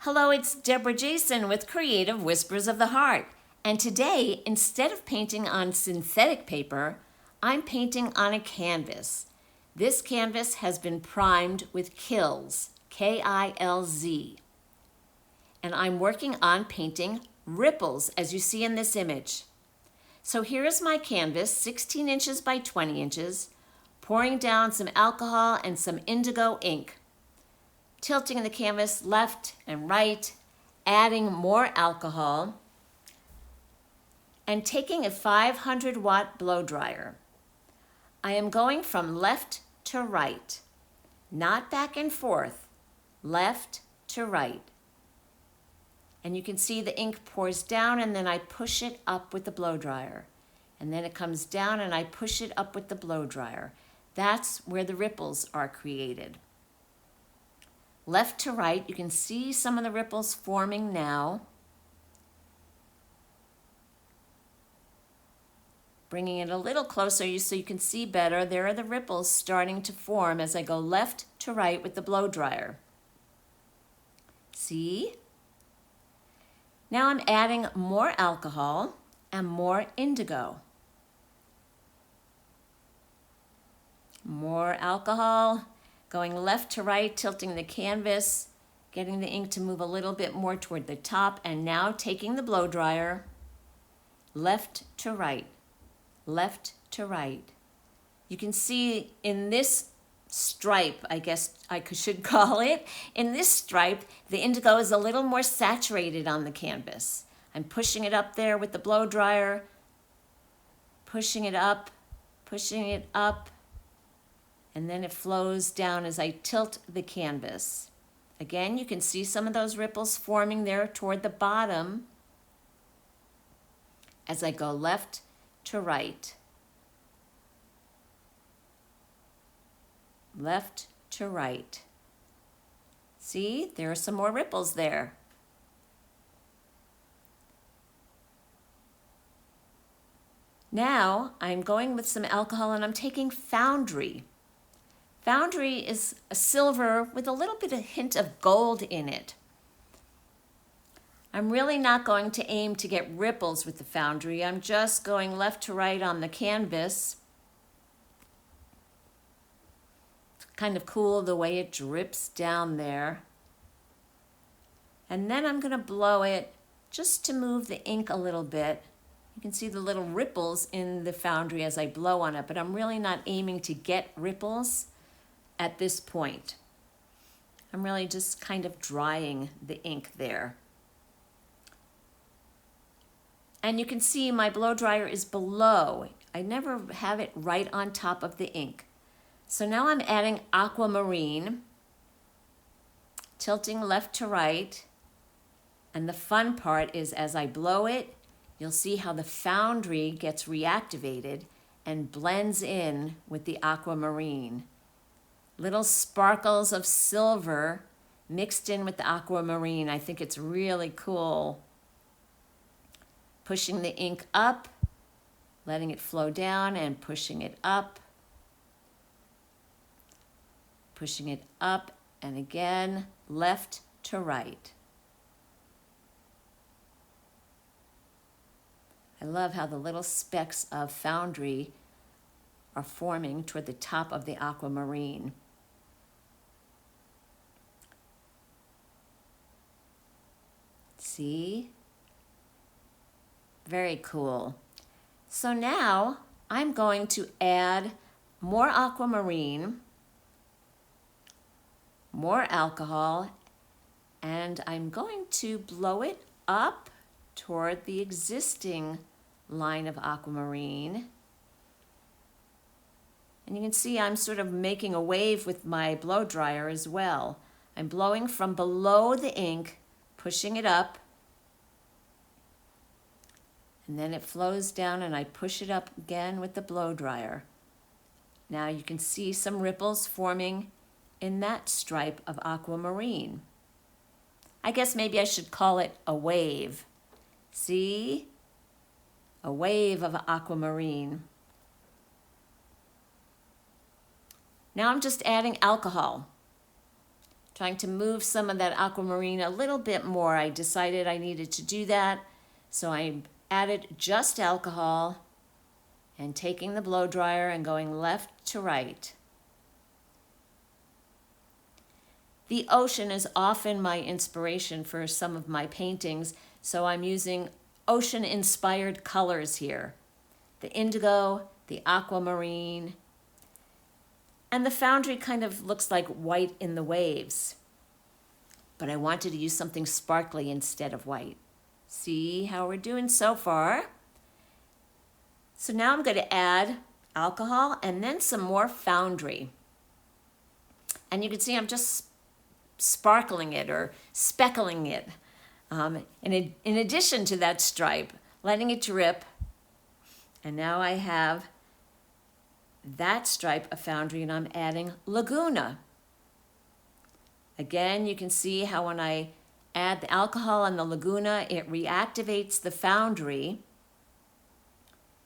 Hello, it's Debra Jason with Creative Whispers of the Heart. And today, instead of painting on synthetic paper, I'm painting on a canvas. This canvas has been primed with Kilz, K-I-L-Z. And I'm working on painting ripples, as you see in this image. So here is my canvas, 16 inches by 20 inches, pouring down some alcohol and some indigo ink. Tilting the canvas left and right, adding more alcohol, and taking a 500-watt blow dryer. I am going from left to right, not back and forth, left to right. And you can see the ink pours down and then I push it up with the blow dryer. And then it comes down and I push it up with the blow dryer. That's where the ripples are created. Left to right, you can see some of the ripples forming now. Bringing it a little closer so you can see better. There are the ripples starting to form as I go left to right with the blow dryer. See? Now I'm adding more alcohol and more indigo. More alcohol. Going left to right, tilting the canvas, getting the ink to move a little bit more toward the top, and now taking the blow dryer, left to right, left to right. You can see in this stripe, I guess I should call it, in this stripe, the indigo is a little more saturated on the canvas. I'm pushing it up there with the blow dryer, pushing it up, and then it flows down as I tilt the canvas. Again, you can see some of those ripples forming there toward the bottom as I go left to right. Left to right. See, there are some more ripples there. Now I'm going with some alcohol and I'm taking foundry. Foundry is a silver with a little bit of hint of gold in it. I'm really not going to aim to get ripples with the foundry. I'm just going left to right on the canvas. It's kind of cool the way it drips down there. And then I'm going to blow it just to move the ink a little bit. You can see the little ripples in the foundry as I blow on it, but I'm really not aiming to get ripples at this point. I'm really just kind of drying the ink there. And you can see my blow dryer is below. I never have it right on top of the ink. So now I'm adding aquamarine, tilting left to right. And the fun part is as I blow it, you'll see how the foundry gets reactivated and blends in with the aquamarine. Little sparkles of silver mixed in with the aquamarine. I think it's really cool. Pushing the ink up, letting it flow down and pushing it up. Pushing it up and again, left to right. I love how the little specks of foundry are forming toward the top of the aquamarine. See? Very cool. So now I'm going to add more aquamarine, more alcohol, and I'm going to blow it up toward the existing line of aquamarine. And you can see I'm sort of making a wave with my blow dryer as well. I'm blowing from below the ink, pushing it up, and then it flows down and I push it up again with the blow dryer. Now you can see some ripples forming in that stripe of aquamarine. I guess maybe I should call it a wave. See? A wave of aquamarine. Now I'm just adding alcohol. trying to move some of that aquamarine a little bit more. I decided I needed to do that, so I added just alcohol and taking the blow dryer and going left to right. The ocean is often my inspiration for some of my paintings, so I'm using ocean-inspired colors here. The indigo, the aquamarine, and the foundry kind of looks like white in the waves. But I wanted to use something sparkly instead of white. See how we're doing so far? So now I'm going to add alcohol and then some more foundry. And you can see I'm just sparkling it or speckling it. In addition to that stripe, letting it drip. And now I have that stripe of foundry and I'm adding laguna. Again, you can see how when I add the alcohol on the laguna, it reactivates the foundry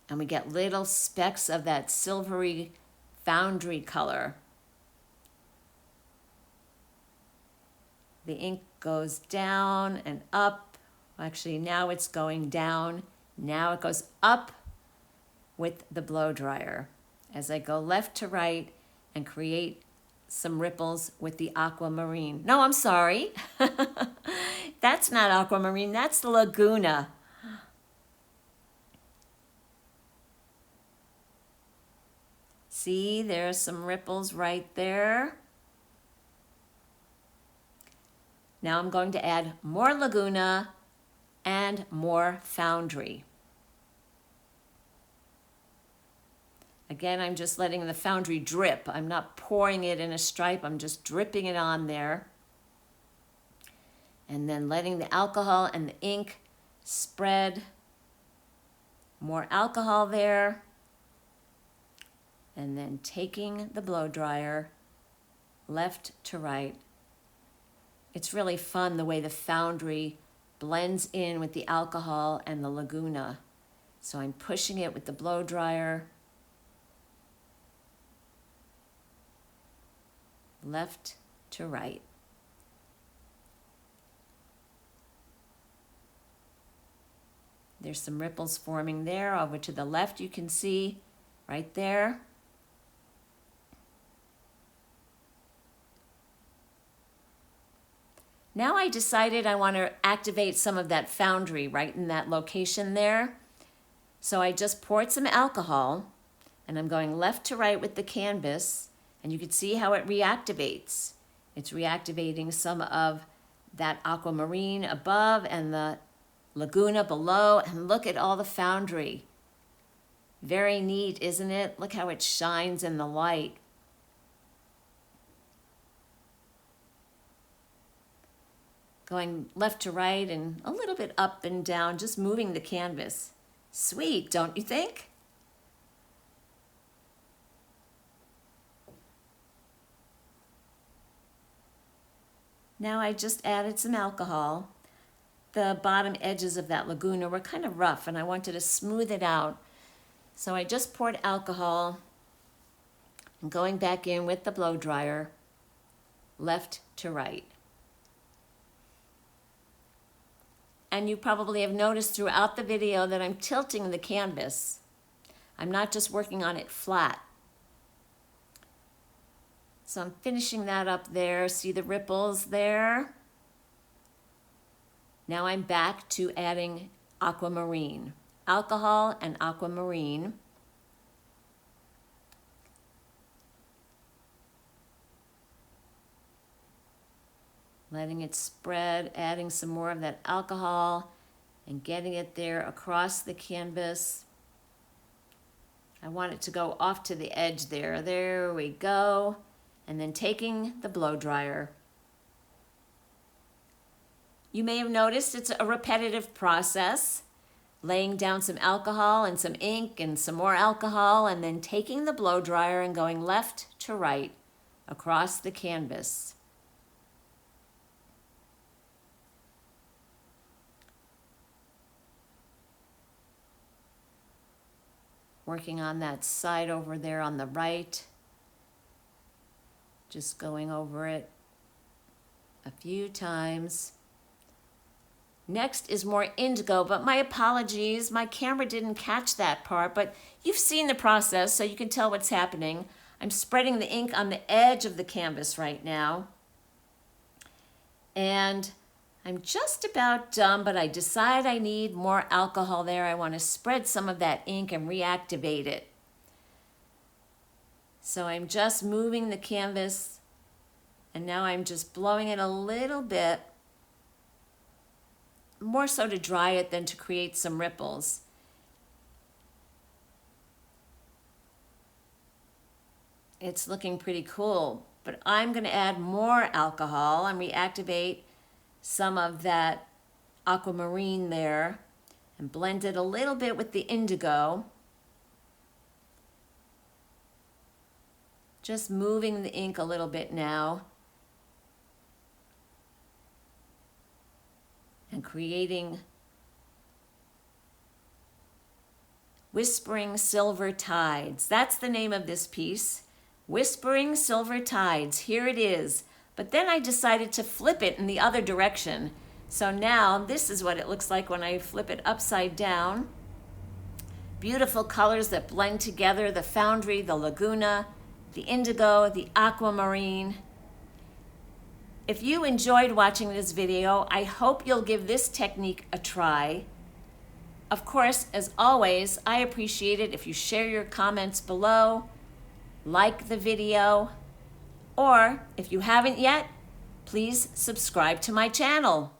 and we get little specks of that silvery foundry color. The ink goes down and up. Actually, now it's going down. Now it goes up with the blow dryer as I go left to right and create some ripples with the aquamarine. No, I'm sorry. That's not aquamarine, that's the laguna. See, there's some ripples right there. Now I'm going to add more laguna and more foundry. Again, I'm just letting the foundry drip. I'm not pouring it in a stripe, I'm just dripping it on there. And then letting the alcohol and the ink spread. More alcohol there. And then taking the blow dryer left to right. It's really fun the way the foundry blends in with the alcohol and the laguna. So I'm pushing it with the blow dryer. Left to right. There's some ripples forming there. Over to the left you can see right there. Now I decided I want to activate some of that foundry right in that location there. So I just poured some alcohol and I'm going left to right with the canvas. And you can see how it reactivates. It's reactivating some of that aquamarine above and the laguna below. And look at all the foundry. Very neat, isn't it? Look how it shines in the light. Going left to right and a little bit up and down, just moving the canvas. Sweet, don't you think? Now I just added some alcohol. The bottom edges of that laguna were kind of rough and I wanted to smooth it out. So I just poured alcohol and going back in with the blow dryer, left to right. And you probably have noticed throughout the video that I'm tilting the canvas. I'm not just working on it flat. So I'm finishing that up there. See the ripples there? Now I'm back to adding aquamarine. Alcohol and aquamarine. Letting it spread, adding some more of that alcohol and getting it there across the canvas. I want it to go off to the edge there. There we go. And then taking the blow dryer. You may have noticed it's a repetitive process, laying down some alcohol and some ink and some more alcohol and then taking the blow dryer and going left to right across the canvas. Working on that side over there on the right. Just going over it. a few times. Next is more indigo, but my apologies, my camera didn't catch that part, but you've seen the process, so you can tell what's happening. I'm spreading the ink on the edge of the canvas right now. And I'm just about done, but I decide I need more alcohol there. I want to spread some of that ink and reactivate it. So I'm just moving the canvas, and now I'm just blowing it a little bit, more so to dry it than to create some ripples. It's looking pretty cool, but I'm going to add more alcohol and reactivate some of that aquamarine there and blend it a little bit with the indigo. Just moving the ink a little bit now and creating Whispering Silver Tides. That's the name of this piece. Whispering Silver Tides. Here it is. But then I decided to flip it in the other direction. So now this is what it looks like when I flip it upside down. Beautiful colors that blend together, the foundry, the laguna, the indigo, the aquamarine. If you enjoyed watching this video, I hope you'll give this technique a try. Of course, as always, I appreciate it if you share your comments below, like the video, or if you haven't yet, please subscribe to my channel.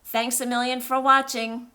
Thanks a million for watching.